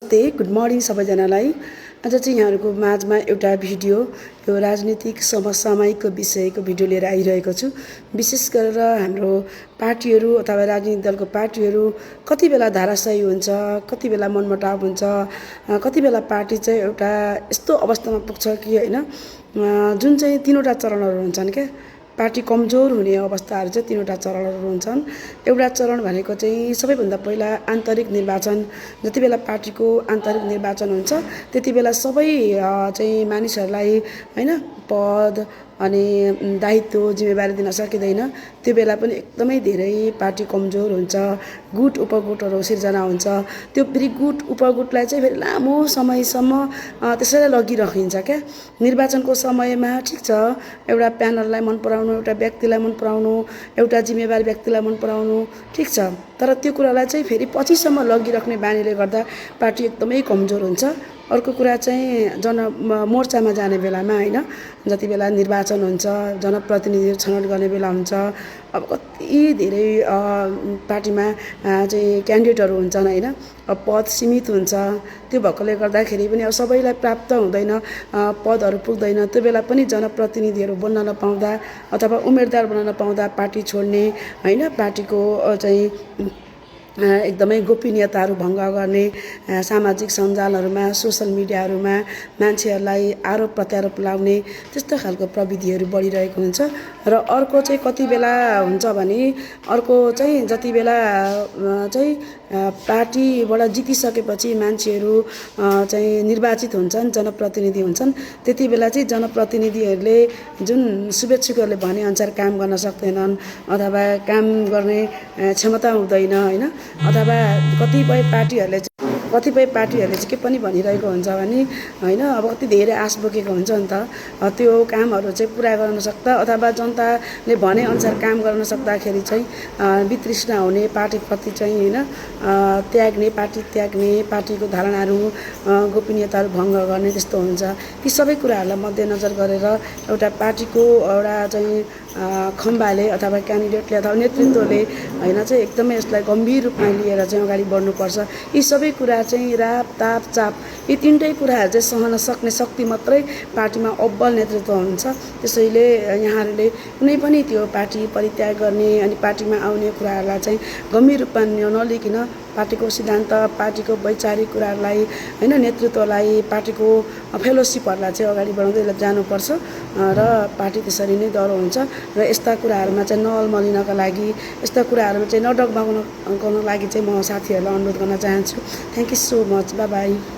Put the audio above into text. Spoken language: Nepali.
गुड मर्निङ सबैजनालाई। आज चाहिँ यहाँहरूको माझमा एउटा भिडियो यो राजनीतिक समसामयिकको विषयको भिडियो लिएर आइरहेको छु। विशेष गरेर हाम्रो पार्टीहरू अथवा राजनीतिक दलको पार्टीहरू कति बेला धाराशायी हुन्छ, कति बेला मनमुटाव हुन्छ, कति बेला पार्टी चाहिँ एउटा यस्तो अवस्थामा पुग्छ कि हैन, जुन चाहिँ तीनवटा चरणहरू हुन्छन् क्या। पार्टी कमजोर हुने अवस्थाहरू चाहिँ तीनवटा चरणहरू हुन्छन्। एउटा चरण भनेको चाहिँ सबैभन्दा पहिला आन्तरिक निर्वाचन। जति बेला पार्टीको आन्तरिक निर्वाचन हुन्छ त्यति बेला सबै चाहिँ मानिसहरूलाई हैन पद अनि दायित्व जिम्मेवारी दिन सकिँदैन। त्यो बेला पनि एकदमै धेरै पार्टी कमजोर हुन्छ, गुट उपगुटहरू सिर्जना हुन्छ। त्यो फेरि गुट उपगुटलाई चाहिँ फेरि लामो समयसम्म त्यसैलाई लगिराखिन्छ क्या। निर्वाचनको समयमा ठिक छ, एउटा प्यानललाई मन पराउनु, एउटा व्यक्तिलाई मन पराउनु, एउटा जिम्मेवारी व्यक्तिलाई मन पराउनु ठिक छ, तर त्यो कुरालाई चाहिँ फेरि पछिसम्म लगिराख्ने बानीले गर्दा पार्टी एकदमै कमजोर हुन्छ। अर्को कुरा चाहिँ मोर्चामा जाने बेलामा हैन, जति बेला निर्वाचन हुन्छ, जनप्रतिनिधिहरू छनौट गर्ने बेला हुन्छ, अब कति धेरै पार्टीमा चाहिँ क्यान्डिडेटहरू हुन्छन् हैन, पद सीमित हुन्छ। त्यो भएकोले गर्दाखेरि पनि अब सबैलाई प्राप्त हुँदैन, पदहरू पुग्दैन। त्यो बेला पनि जनप्रतिनिधिहरू बन्न नपाउँदा अथवा उम्मेदवार बन्न नपाउँदा पार्टी छोड्ने हैन, पार्टीको चाहिँ एकदमै गोपनीयताहरू भङ्ग गर्ने, सामाजिक सञ्जालहरूमा सोसल मिडियाहरूमा मान्छेहरूलाई आरोप प्रत्यारोप लाउने त्यस्तो खालको प्रविधिहरू बढिरहेको हुन्छ। र अर्को चाहिँ कति बेला हुन्छ भने, अर्को चाहिँ जति बेला चाहिँ पार्टीबाट जितिसकेपछि मान्छेहरू चाहिँ निर्वाचित हुन्छन्, जनप्रतिनिधि हुन्छन्, त्यति बेला चाहिँ जनप्रतिनिधिहरूले जुन शुभेच्छुकहरूले भनेअनुसार काम गर्न सक्दैनन् अथवा काम गर्ने क्षमता हुँदैन हैन, अथवा कतिपय पार्टीहरूले चाहिँ के पनि भनिरहेको हुन्छ भने हैन, अब कति धेरै आश बोकेको हुन्छ नि त, त्यो कामहरू चाहिँ पुरा गर्न सक्दा अथवा जनताले भनेअनुसार काम गर्न सक्दाखेरि चाहिँ वितृष्णा हुने, पार्टीप्रति चाहिँ हैन त्याग्ने, पार्टी त्याग्ने, पार्टीको धारणाहरू गोपनीयताहरू भङ्ग गर्ने त्यस्तो हुन्छ। ती सबै कुराहरूलाई मध्यनजर गरेर एउटा पार्टीको एउटा चाहिँ खम्बाले अथवा क्यान्डिडेटले अथवा नेतृत्वले हैन चाहिँ एकदमै यसलाई गम्भीर रूपमा लिएर चाहिँ अगाडि बढ्नुपर्छ। यी सबै कुरा चाहिँ राप ताप चाप यी तीनटै कुराहरू चाहिँ सहन सक्ने शक्ति मात्रै पार्टीमा अब्बल नेतृत्व हुन्छ। त्यसैले यहाँहरूले कुनै पनि त्यो पार्टी परित्याग गर्ने अनि पार्टीमा आउने कुराहरूलाई चाहिँ गम्भीर रूपमा नलिकन पार्टीको सिद्धान्त, पार्टीको वैचारिक कुराहरूलाई हैन, नेतृत्वलाई, पार्टीको फेलोसिपहरूलाई चाहिँ अगाडि बढाउँदै जानुपर्छ र पार्टी त्यसरी नै दह्रो हुन्छ। र यस्ता कुराहरूमा चाहिँ नअल्मलिनका लागि, यस्ता कुराहरूमा चाहिँ नडगमगाउनको लागि चाहिँ म साथीहरूलाई अनुरोध गर्न चाहन्छु। Thank you so much, by by.